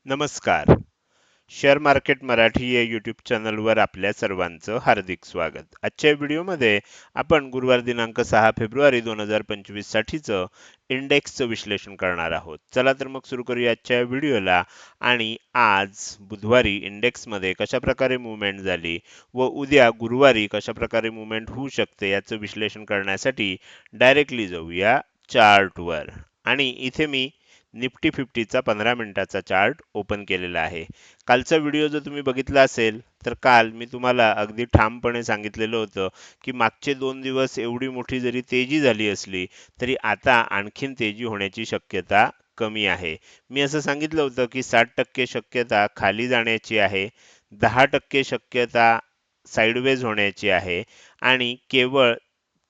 नमस्कार. Share market Marathi या YouTube चॅनलवर आपल्या सर्वांचं हार्दिक स्वागत. आजच्या व्हिडिओमध्ये आपण गुरुवार दिनांक 6 फेब्रुवारी 2025 साठीचं इंडेक्सचं विश्लेषण करणार आहोत. चला तर मग सुरू करूया आजच्या व्हिडिओला. आणि आज बुधवारी इंडेक्समध्ये कशा प्रकारे मूव्हमेंट झाली व उद्या गुरुवारी कशा प्रकारे मूव्हमेंट होऊ शकते याचं विश्लेषण करण्यासाठी डायरेक्टली जाऊया चार्टवर. आणि इथे मी निफ्टी 50चा 15 मिनिटाचा चार्ट ओपन केलेला आहे. कालचा व्हिडिओ जर तुम्ही बघितला असेल तर काल मी तुम्हाला अगदी ठामपणे सांगितलेलं होतं की मागचे 2 दिवस एवढी मोठी जरी तेजी झाली असली तरी आता आणखीन तेजी होण्याची शक्यता कमी आहे. मी असं सांगितलं होतं की 60% शक्यता खाली जाण्याची आहे, 10% शक्यता साईडवेज होण्याची आहे आणि केवळ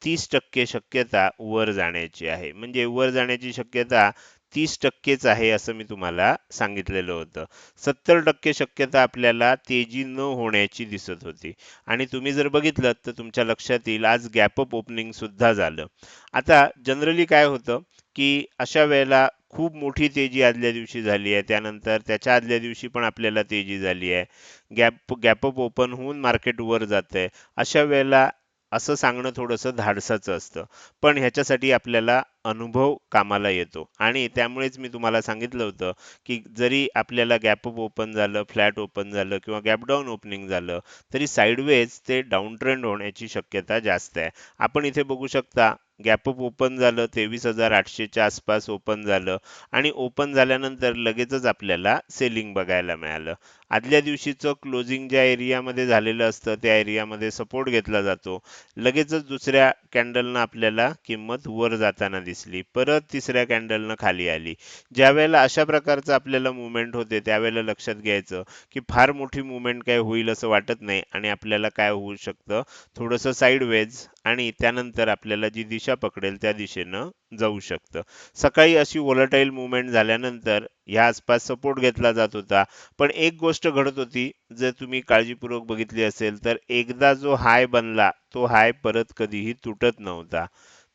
30% शक्यता वर जाण्याची आहे. म्हणजे वर जाण्याची शक्यता 30%च आहे असं मी तुम्हाला सांगितलेलं होतं. 70% शक्यता आपल्याला तेजी न होण्याची दिसत होती. आणि तुम्ही जर बघितलं तर तुमच्या लक्षात येईल आज गॅप अप ओपनिंग सुद्धा झालं. आता जनरली काय होतं की अशा वेळेला खूप मोठी तेजी आदल्या दिवशी झाली आहे, त्यानंतर त्याच्या आदल्या दिवशी पण आपल्याला तेजी झाली आहे, गॅप अप ओपन होऊन मार्केट वर जात आहे. अशा वेळेला असं सांगणं थोडंसं धाडसाचं असतं. पण ह्याच्यासाठी आपल्याला अनुभव कामाला येतो आणि त्यामुळेच मी तुम्हाला सांगितलं होतं की जरी आपल्याला गॅप अप ओपन झालं, फ्लॅट ओपन झालं किंवा गॅप डाऊन ओपनिंग झालं तरी साईडवेज ते डाऊन ट्रेंड होण्याची शक्यता जास्त आहे. आपण इथे बघू शकता गॅप अप ओपन झालं, 23,800च्या आसपास ओपन झालं आणि ओपन झाल्यानंतर लगेचच आपल्याला सेलिंग बघायला मिळालं. आदल्या दिवशीचं क्लोजिंग ज्या एरियामध्ये झालेलं असतं त्या एरियामध्ये सपोर्ट घेतला जातो. लगेचच दुसऱ्या कॅन्डलनं आपल्याला किंमत वर जाताना दिसली, परत तिसऱ्या कॅन्डलनं खाली आली. ज्या वेळेला अशा प्रकारचं आपल्याला मुवमेंट होते त्यावेळेला लक्षात घ्यायचं की फार मोठी मुवमेंट काय होईल असं वाटत नाही आणि आपल्याला काय होऊ शकतं, थोडंसं साईडवेज आणि त्यानंतर आपल्याला जी दिशा पकडेल त्या दिशेनं जाऊ शकतं. सकाळी अशी व्होलाटाईल मुवमेंट झाल्यानंतर ह्या आसपास सपोर्ट घेतला जात होता. पण एक गोष्ट घडत होती, जर तुम्ही काळजीपूर्वक बघितली असेल तर एकदा जो हाय बनला तो हाय परत कधीही तुटत नव्हता.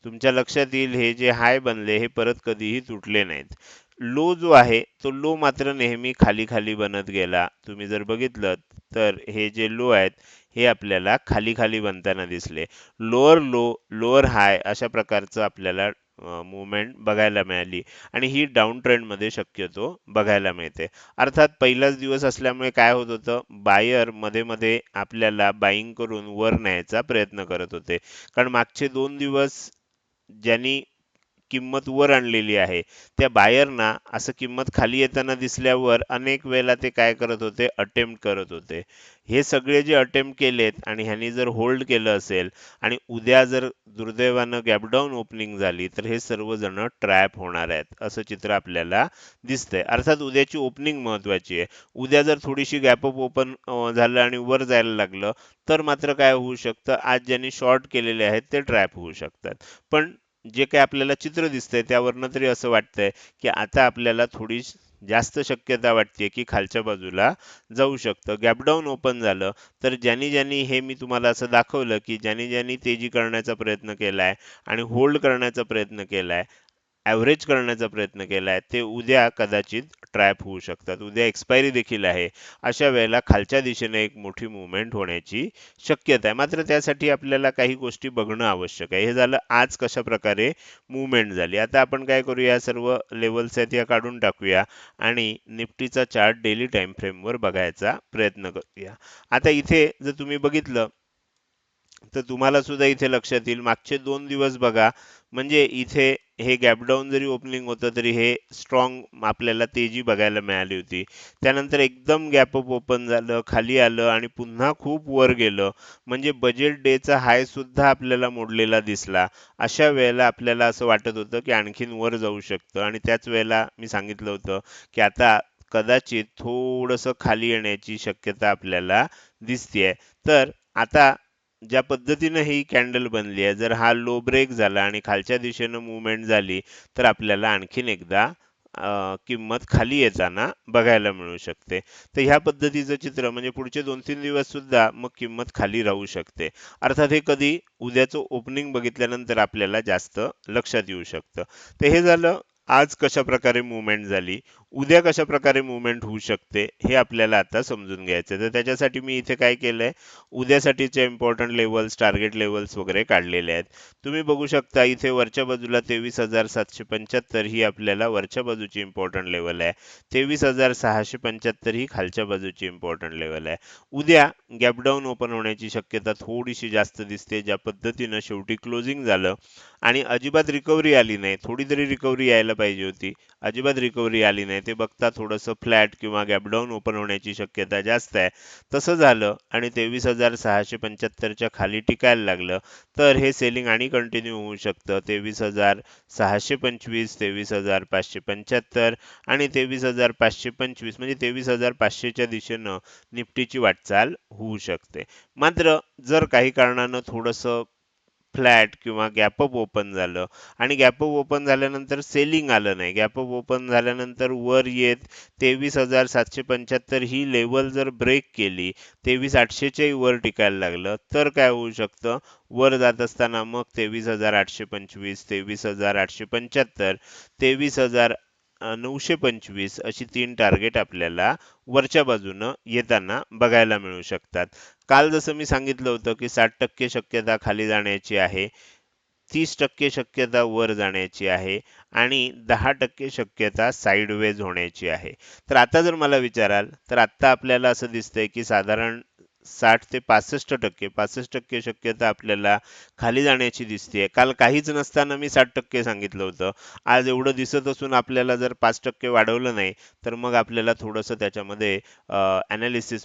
तुमच्या लक्षात येईल हे जे हाय बनले हे परत कधीही तुटले नाहीत. लो जो आहे तो लो मात्र नेहमी खाली खाली बनत गेला. तुम्ही जर बघितलं तर हे जे लो आहेत हे आपल्याला खाली खाली बनताना दिसले. लोअर लो, लोअर हाय अशा प्रकारचं आपल्याला मुवमेंट बघायला मिळाली आणि ही डाऊन ट्रेंडमध्ये शक्यतो बघायला मिळते. अर्थात पहिलाच दिवस असल्यामुळे काय होत होतं, बायर मध्ये मध्ये आपल्याला बाईंग करून वर न्यायचा प्रयत्न करत होते. कारण मागचे 2 दिवस ज्यांनी किंमत वर आणलेली आहे त्या बायरना असं किंमत खाली येताना दिसल्यावर अनेक वेळेला ते काय करत होते, अटेम्प्ट करत होते. हे सगळे जे अटेम्प्ट केलेत आणि ह्यांनी जर होल्ड केलं असेल आणि उद्या जर दुर्दैवानं गॅपडाऊन ओपनिंग झाली तर हे सर्वजण ट्रॅप होणार आहेत असं चित्र आपल्याला दिसतंय. अर्थात उद्याची ओपनिंग महत्वाची आहे. उद्या जर थोडीशी गॅपअप ओपन झालं आणि वर जायला लागलं तर मात्र काय होऊ शकतं, आज ज्यांनी शॉर्ट केलेले आहेत ते ट्रॅप होऊ शकतात. पण जे काही आपल्याला चित्र दिसतंय त्यावरनं तरी असं वाटतंय की आता आपल्याला थोडी जास्त शक्यता वाटते की खालच्या बाजूला जाऊ शकतं. गॅपडाऊन ओपन झालं तर ज्यांनी ज्यांनी हे मी तुम्हाला असं दाखवलं की ज्यांनी ज्यांनी तेजी करण्याचा प्रयत्न केलाय आणि होल्ड करण्याचा प्रयत्न केलाय, ॲव्हरेज करण्याचा प्रयत्न केलाय, ते उद्या कदाचित ट्रॅप होऊ शकतात. उद्या एक्सपायरी देखील आहे. अशा वेळेला खालच्या दिशेने एक मोठी मूव्हमेंट होण्याची शक्यता आहे. मात्र त्यासाठी आपल्याला काही गोष्टी बघणं आवश्यक आहे. हे झालं आज कशा प्रकारे मूव्हमेंट झाली. आता आपण काय करूया, या सर्व लेवल्स आहेत या काढून टाकूया आणि निफ्टीचा चार्ट डेली टाइम फ्रेमवर बघायचा प्रयत्न करूया. आता इथे जर तुम्ही बघितलं तर तुम्हाला सुद्धा इथे लक्षात येईल मागचे 2 दिवस बघा, म्हणजे इथे हे गॅप डाऊन जरी ओपनिंग होतं तरी हे स्ट्रॉंग आपल्याला तेजी बघायला मिळाली होती. त्यानंतर एकदम गॅप अप ओपन झालं, खाली आलं आणि पुन्हा खूप वर गेलं. म्हणजे बजेट डेचा हाय सुद्धा आपल्याला मोडलेला दिसला. अशा वेळेला आपल्याला असं वाटत होतं की आणखीन वर जाऊ शकतं आणि त्याच वेळेला मी सांगितलं होतं की आता कदाचित थोडंसं खाली येण्याची शक्यता आपल्याला दिसतेय. तर आता ज्या पद्धतीनं ही कॅन्डल बनली आहे, जर हा लो ब्रेक झाला आणि खालच्या दिशेनं मूव्हमेंट झाली तर आपल्याला आणखीन एकदा किंमत खाली येताना बघायला मिळू शकते. तर ह्या पद्धतीचं चित्र म्हणजे पुढचे 2-3 दिवस सुद्धा मग किंमत खाली राहू शकते. अर्थात हे कधी उद्याचं ओपनिंग बघितल्यानंतर आपल्याला जास्त लक्षात येऊ शकतं. तर हे झालं आज कशा प्रकारे मूव्हमेंट झाली. उद्या कशा प्रकारे मुवमेंट होऊ शकते हे आपल्याला आता समजून घ्यायचं. तर त्याच्यासाठी मी इथे काय केलंय, उद्यासाठीचे इम्पॉर्टंट लेवल्स, टार्गेट लेवल्स वगैरे काढलेले आहेत. तुम्ही बघू शकता इथे वरच्या बाजूला 23,775 ही आपल्याला वरच्या बाजूची इम्पॉर्टंट लेवल आहे. 23,675 ही खालच्या बाजूची इम्पॉर्टंट लेवल आहे. उद्या गॅप डाऊन ओपन होण्याची शक्यता थोडीशी जास्त दिसते. ज्या पद्धतीनं शेवटी क्लोजिंग झालं आणि अजिबात रिकव्हरी आली नाही, थोडी तरी रिकव्हरी यायला पाहिजे होती, अजिबात रिकव्हरी आली नाही. ते बघता थोडंसं फ्लॅट किंवा गॅप डाऊन ओपन होण्याची शक्यता जास्त आहे. तसं झालं आणि 23,675च्या खाली टिकायला लागलं तर हे सेलिंग आणि कंटिन्यू होऊ शकतं. 23,625, 23,575 आणि 23,525 म्हणजे 23,500च्या दिशेनं निफ्टीची वाटचाल होऊ शकते. मात्र जर काही कारणानं थोडंसं फ्लॅट किंवा गॅप अप ओपन झालं आणि गॅप अप ओपन झाल्यानंतर सेलिंग आलं नाही, गॅप अप ओपन झाल्यानंतर वर येत 23,775 ही लेवल जर ब्रेक केली, 23,800च्याही वर टिकायला लागलं तर काय होऊ शकतं, वर जात असताना मग 23,825, 23,875, 23,925 अशी 3 टार्गेट आपल्याला वरच्या बाजूनं येताना बघायला मिळू शकतात. काल जसं मी सांगितलं होतं की 60% शक्यता खाली जाण्याची आहे, 30% शक्यता वर जाण्याची आहे आणि 10% शक्यता साईडवेज होण्याची आहे. तर आता जर मला विचाराल तर आता आपल्याला असं दिसतंय की साधारण 60 ते 65%, 65% शक्यता आपल्याला खाली जाण्याची दिसतेय. काल काहीच नसताना मी 60% सांगितलं होतं. आज एवढं दिसत असून आपल्याला जर 5% वाढवलं नाही तर मग आपल्याला थोडंसं त्याच्यामध्ये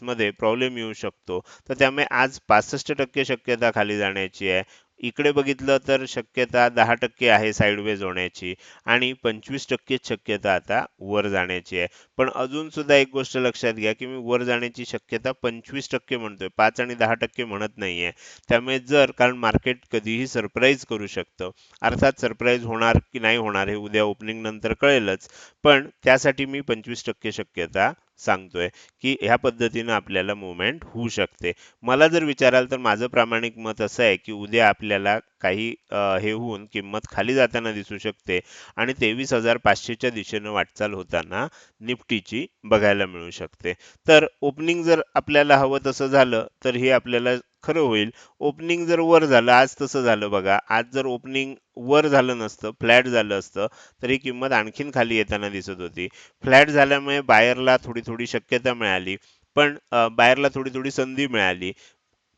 मध्ये प्रॉब्लेम येऊ शकतो. तर त्यामुळे आज 65% शक्यता खाली जाण्याची आहे. इकडे बघितलं तर शक्यता 10% आहे साईडवेज होण्याची आणि 25% शक्यता आता वर जाण्याची आहे. पण अजून सुद्धा एक गोष्ट लक्षात घ्या की मी वर जाण्याची शक्यता 25% म्हणतोय, 5 आणि 10% म्हणत नाहीये. त्यामुळे जर कारण मार्केट कधीही सरप्राईज करू शकतं. अर्थात सरप्राईज होणार की नाही होणार हे उद्या ओपनिंग नंतर कळेलच. पण त्यासाठी मी 25% शक्यता सांगतोय की ह्या पद्धतीनं आपल्याला मुवमेंट होऊ शकते. मला जर विचाराल तर माझं प्रामाणिक मत असं आहे की उद्या आपल्याला काही हे होऊन किंमत खाली जाताना दिसू शकते आणि 23,500च्या दिशेनं वाटचाल होताना निफ्टीची बघायला मिळू शकते. तर ओपनिंग जर आपल्याला हवं तसं झालं तर हे आपल्याला खरं होईल. ओपनिंग जर वर झालं, आज तसं झालं बघा, आज जर ओपनिंग वर झालं नसतं, फ्लॅट झालं असतं तर ही किंमत आणखीन खाली येताना दिसत होती. फ्लॅट झाल्यामुळे बायरला थोडी थोडी शक्यता मिळाली, पण बायरला थोडी थोडी संधी मिळाली.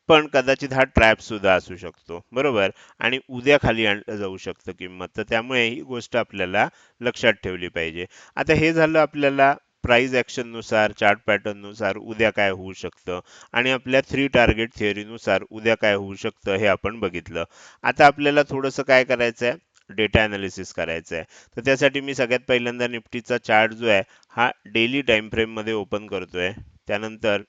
पण कदाचित हा ट्रॅप सुद्धा असू शकतो, बरोबर, आणि उद्या खाली आणलं जाऊ शकतं किंमत. तर त्यामुळे ही गोष्ट आपल्याला लक्षात ठेवली पाहिजे. आता हे झालं आपल्याला प्राइस ऍक्शन नुसार, चार्ट पॅटर्न नुसार उद्या काय होऊ शकतं आणि आपल्या 3 टार्गेट थिअरीनुसार उद्या काय होऊ शकतं हे आपण बघितलं. आता आपल्याला थोडंसं काय करायचं आहे, डेटा अनालिसिस करायचं आहे. तर त्यासाठी मी सगळ्यात पहिल्यांदा निफ्टीचा चार्ट जो आहे हा डेली टाइम फ्रेम मध्ये ओपन करतोय. त्यानंतर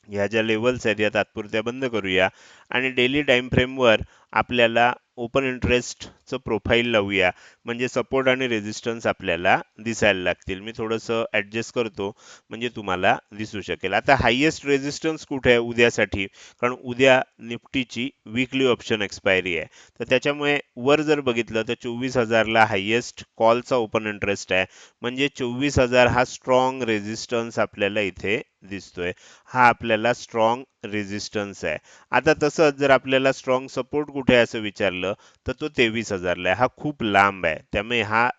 ह्या ज्या लेवल्स आहेत या तात्पुरत्या बंद करूया आणि डेली टाइम फ्रेमवर आपल्याला ओपन इंटरेस्टचं प्रोफाईल लावूया, म्हणजे सपोर्ट आणि रेजिस्टन्स आपल्याला दिसायला लागतील. मी थोडंसं ॲडजस्ट करतो म्हणजे तुम्हाला दिसू शकेल. आता हायेस्ट रेजिस्टन्स कुठे आहे उद्यासाठी, कारण उद्या निफ्टीची वीकली ऑप्शन एक्सपायरी आहे. तर त्याच्यामुळे वर जर बघितलं तर 24,000ला हायेस्ट कॉलचा ओपन इंटरेस्ट आहे, म्हणजे 24,000 हा स्ट्रॉंग रेजिस्टन्स आपल्याला इथे दिसतोय. हा आपल्याला स्ट्रॉंग रेजिस्टन्स आहे. आता तसंच जर आपल्याला स्ट्रॉंग सपोर्ट कुठे आहे असं विचारलं तर तो 23,000ला आहे. हा खूप लांब आहे. त्यामुळे हा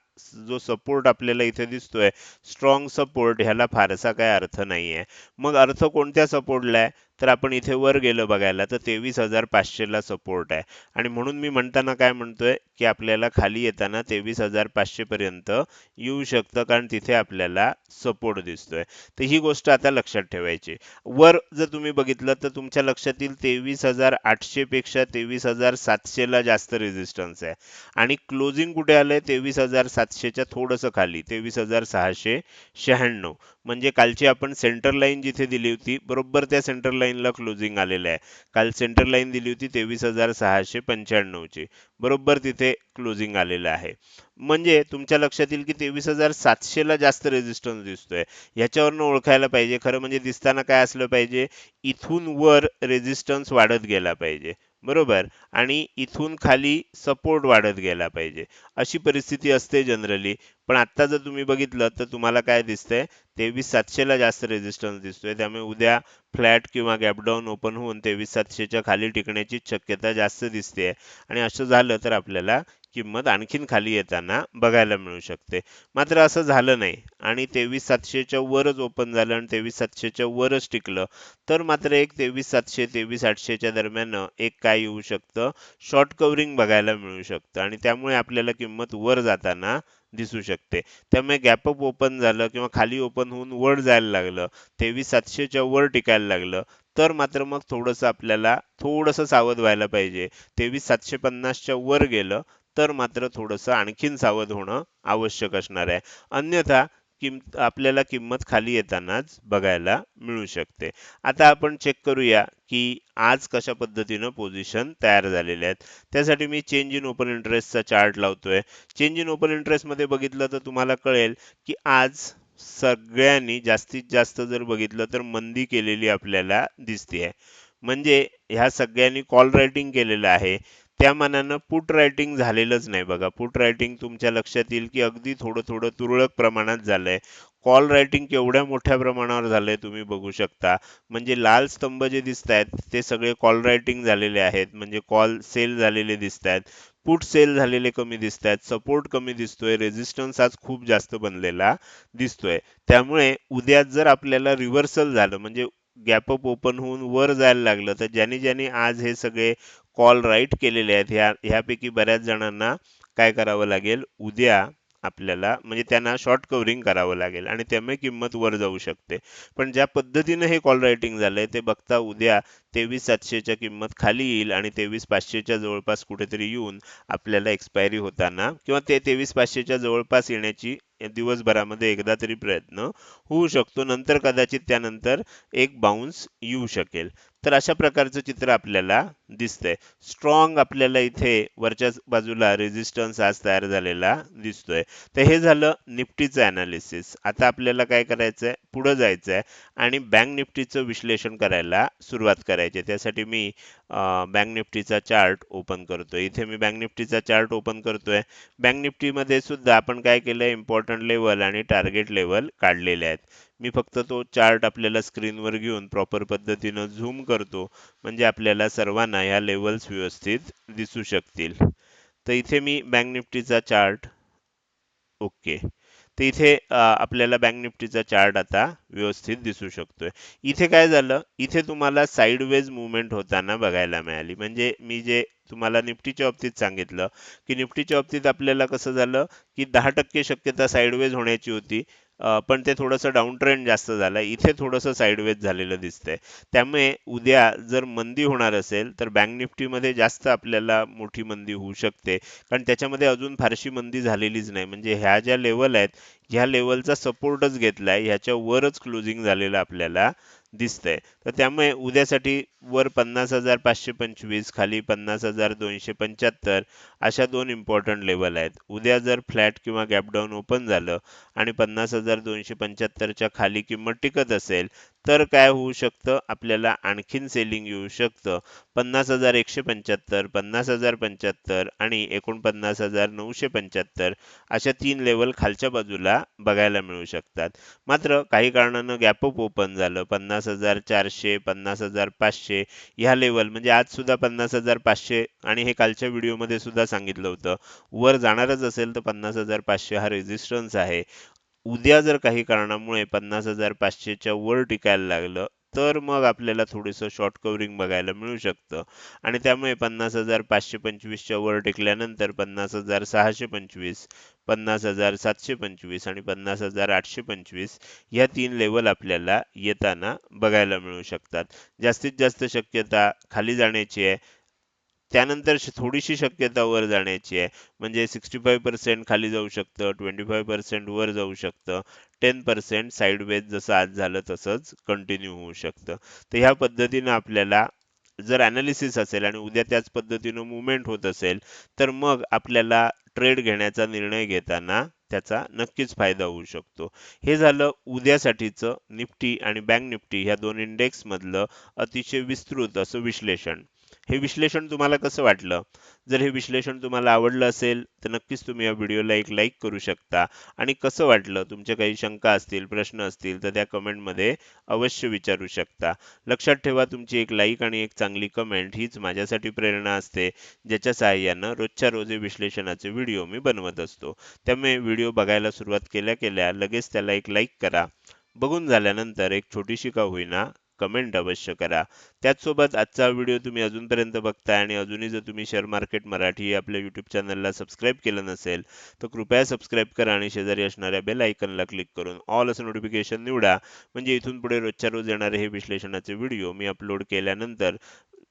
जो सपोर्ट आपल्याला इथे दिसतोय, स्ट्रॉंग सपोर्ट, ह्याला फारसा काय अर्थ नाहीये. मग अर्थ कोणत्या सपोर्टला आहे, तर आपण इथे वर गेलं बघायला तर 23,500ला सपोर्ट आहे आणि म्हणून मी म्हणताना काय म्हणतोय की आपल्याला खाली येताना 23,500 पर्यंत येऊ शकतं, कारण तिथे आपल्याला सपोर्ट दिसतोय. तर ही गोष्ट आता लक्षात ठेवायची. वर जर तुम्ही बघितलं तर तुमच्या लक्षात येईल 23,800 पेक्षा 23,700ला जास्त रेजिस्टन्स आहे आणि क्लोजिंग कुठे आलंय 23,700च्या थोडंसं खाली, 23,696. म्हणजे कालची आपण सेंटर लाईन जिथे दिली होती बरोबर त्या सेंटर लाईनला क्लोजिंग आलेलं आहे. काल सेंटर लाईन दिली होती 23,695ची, बरोबर तिथे क्लोजिंग आलेलं आहे. म्हणजे तुमच्या लक्षात येईल की 23,700ला जास्त रेजिस्टन्स दिसतोय. ह्याच्यावरनं ओळखायला पाहिजे, खरं म्हणजे दिसताना काय असलं पाहिजे, इथून वर रेजिस्टन्स वाढत गेला पाहिजे. बरोबर. आणि इथून खाली सपोर्ट वाढत गेला पाहिजे, अशी परिस्थिती असते जनरली. पण आता जर तुम्ही बघितलं तर तुम्हाला काय दिसतंय, 23,700 ला जास्त रेझिस्टन्स दिसतोय. त्यामुळे उद्या फ्लॅट किंवा गॅप डाऊन ओपन होऊन 23,700 च्या खाली टिकण्याची शक्यता जास्त दिसते. आणि असं झालं तर आपल्याला किंमत आणखीन खाली येताना बघायला मिळू शकते. मात्र असं झालं नाही आणि 23,700 च्या वरच ओपन झालं आणि 23,700 च्या वरच टिकलं, तर मात्र एक 23,700 23,800 च्या दरम्यान एक काय येऊ शकतं, शॉर्ट कव्हरिंग बघायला मिळू शकतं आणि त्यामुळे आपल्याला किंमत वर जाताना दिसू शकते. त्यामुळे गॅप अप ओपन झालं किंवा खाली ओपन होऊन वर जायला लागलं, 23,700 च्या वर टिकायला लागलं, तर मात्र मग थोडंसं आपल्याला थोडंसं सावध व्हायला पाहिजे. 23,750 च्या वर गेलं तर मात्र थोडंसं आणखीन सावध होणं आवश्यक असणार आहे. अन्यथा आपल्याला किंमत खाली येतानाच बघायला मिळू शकते. आता आपण चेक करूया की आज कशा पद्धतीनं पोझिशन तयार झालेल्या आहेत. त्यासाठी मी चेंज इन ओपन इंटरेस्टचा चार्ट लावतोय. चेंज इन ओपन इंटरेस्ट मध्ये बघितलं तर तुम्हाला कळेल की आज सगळ्यांनी जास्तीत जास्त जर बघितलं तर मंदी केलेली आपल्याला दिसते. म्हणजे ह्या सगळ्यांनी कॉल रायटिंग केलेलं आहे. त्या मानानं पुट रायटिंग झालेलंच नाही बघा. पुट रायटिंग तुमच्या लक्षात येईल की अगदी थोडं थोडं तुरळक प्रमाणात झालंय. कॉल रायटिंग केवढ्या मोठ्या प्रमाणावर झालंय तुम्ही बघू शकता. म्हणजे लाल स्तंभ जे दिसत आहेत ते सगळे कॉल रायटिंग झालेले आहेत, म्हणजे कॉल सेल झालेले दिसत आहेत. पुट सेल झालेले कमी दिसत आहेत, सपोर्ट कमी दिसतोय, रेझिस्टन्स आज खूप जास्त बनलेला दिसतोय. त्यामुळे उद्या जर आपल्याला रिव्हर्सल झालं, म्हणजे गॅप अप ओपन होऊन वर जायला लागलं, तर ज्यांनी ज्यांनी आज हे सगळे कॉल राईट केलेले आहेत ह्यापैकी बऱ्याच जणांना काय करावं लागेल, उद्या आपल्याला म्हणजे त्यांना शॉर्ट कव्हरिंग करावं लागेल आणि त्यामुळे किंमत वर जाऊ शकते. पण ज्या पद्धतीने हे कॉल रायटिंग झालंय ते बघता उद्या 23,700 च्या किंमत खाली येईल आणि 23,500 च्या जवळपास कुठेतरी येऊन आपल्याला एक्सपायरी होताना किंवा ते 23,500 च्या जवळपास येण्याची या दिवसभरामध्ये एकदा तरी प्रयत्न होऊ शकतो. नंतर कदाचित त्यानंतर एक बाउन्स येऊ शकेल. तर अशा प्रकारचं चित्र आपल्याला दिसतंय. स्ट्रॉंग आपल्याला इथे वरच्या बाजूला रेझिस्टन्स आज तयार झालेला दिसतोय. तर हे झालं निफ्टीचं अनालिसिस. आता आपल्याला काय करायचंय, पुढे जायचंय आणि बँक निफ्टीचं विश्लेषण करायला सुरुवात करायची. त्यासाठी मी बँक निफ्टीचा चार्ट ओपन करतोय. इथे मी बँक निफ्टीचा चार्ट ओपन करतोय. बँक निफ्टीमध्ये सुद्धा आपण काय केलंय, इम्पॉर्टंट लेवल आणि टार्गेट लेवल काढलेले आहेत. मी फक्त तो चार्ट आपल्याला स्क्रीनवर घेऊन प्रॉपर पद्धतीनं झूम करतो, म्हणजे आपल्याला सर्वांना ह्या लेवल्स व्यवस्थित दिसू शकतील. तर इथे मी बँक निफ्टीचा चार्ट, ओके. तर इथे आपल्याला बँक निफ्टीचा चार्ट आता व्यवस्थित दिसू शकतोय. इथे काय झालं, इथे तुम्हाला साइडवेज मुवमेंट होताना बघायला मिळाली. म्हणजे मी जे तुम्हाला निफ्टीच्या बाबतीत सांगितलं की निफ्टीच्या बाबतीत आपल्याला कसं झालं की 10% शक्यता साइडवेज होण्याची होती, पण ते थोडंसं डाऊन ट्रेंड जास्त झालं. इथे थोडंसं साइडवेज झालेलं दिसतंय. त्यामुळे उद्या जर मंदी होणार असेल तर बँक निफ्टीमध्ये जास्त आपल्याला मोठी मंदी होऊ शकते, कारण त्याच्यामध्ये अजून फारशी मंदी झालेलीच नाही. म्हणजे ह्या ज्या लेवल आहेत ह्या लेवलचा सपोर्टच घेतलाय, ह्याच्या वरच क्लोजिंग झालेलं आपल्याला दिसतंय. तर त्यामुळे उद्यासाठी वर 50,525 खाली 50,275 अशा दोन इम्पॉर्टंट लेवल आहेत. उद्या जर फ्लॅट किंवा गॅप डाऊन ओपन झालं आणि 50,275 च्या खाली किंमत टिकत असेल तर काय होऊ शकतं, आपल्याला आणखीन सेलिंग येऊ शकतं. 50,175 50,075 आणि 49,975 अशा तीन लेवल खालच्या बाजूला बघायला मिळू शकतात. मात्र काही कारणानं गॅप अप ओपन झालं, 50,400 50,500 ह्या लेवल, म्हणजे आज सुद्धा 50,500 आणि हे कालच्या व्हिडिओमध्ये सुद्धा सांगितलं होतं, वर जाणारच असेल तर 50,500 हा रेझिस्टन्स आहे. उद्या जर काही कारणामुळे 50,500 च्या वर टिकायला लागलं तर मग आपल्याला थोडंसं शॉर्ट कव्हरिंग बघायला मिळू शकतं आणि त्यामुळे 50,525 च्या वर टिकल्यानंतर 50,625 50,725 आणि 50,825 ह्या तीन लेवल आपल्याला येताना बघायला मिळू शकतात. जास्तीत जास्त शक्यता खाली जाण्याची आहे, त्यानंतर थोडीशी शक्यता वर जाण्याची आहे. म्हणजे 65% खाली जाऊ शकतं, 25% वर जाऊ शकतं, 10% साइडवेज जसं आज झालं तसंच कंटिन्यू होऊ शकतं. तर ह्या पद्धतीनं आपल्याला जर अनालिसिस असेल आणि उद्या त्याच पद्धतीनं मुवमेंट होत असेल तर मग आपल्याला ट्रेड घेण्याचा निर्णय घेताना त्याचा नक्कीच फायदा होऊ शकतो. हे झालं उद्यासाठीचं निफ्टी आणि बँक निफ्टी ह्या दोन इंडेक्स मधलं अतिशय विस्तृत असं विश्लेषण. हे विश्लेषण तुम्हाला कसं वाटलं? जर हे विश्लेषण तुम्हाला आवडलं असेल, तर नक्कीच तुम्ही या व्हिडिओला एक लाईक करू शकता आणि कसं वाटलं, तुमच्या काही शंका असतील, प्रश्न असतील, तर त्या कमेंटमध्ये अवश्य विचारू शकता. लक्षात ठेवा, तुमची एक लाईक आणि एक चांगली कमेंट हीच माझ्यासाठी प्रेरणा असते, ज्याच्या सहाय्यानं रोजच्या रोज हे विश्लेषणाचे व्हिडिओ मी बनवत असतो. त्यामुळे व्हिडिओ बघायला सुरुवात केल्या-केल्या लगेच त्याला एक लाईक करा. बघून झाल्यानंतर एक छोटीशी का होईना कमेंट अवश्य करा. त्याचसोबत आजचा व्हिडिओ तुम्ही अजूनपर्यंत बघताय आणि अजूनही जर तुम्ही शेअर मार्केट मराठी या आपल्या यूट्यूब चॅनलला सबस्क्राईब केलं नसेल, तर कृपया सबस्क्राईब करा आणि शेजारी असणाऱ्या बेल आयकॉनला क्लिक करून ऑल असं नोटिफिकेशन निवडा. म्हणजे इथून पुढे रोजच्या रोज येणारे हे विश्लेषणाचे व्हिडिओ मी अपलोड केल्यानंतर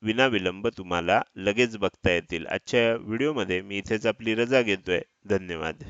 विनाविलंब तुम्हाला लगेच बघता येतील. आजच्या व्हिडिओमध्ये मी इथेच आपली रजा घेतोय. धन्यवाद.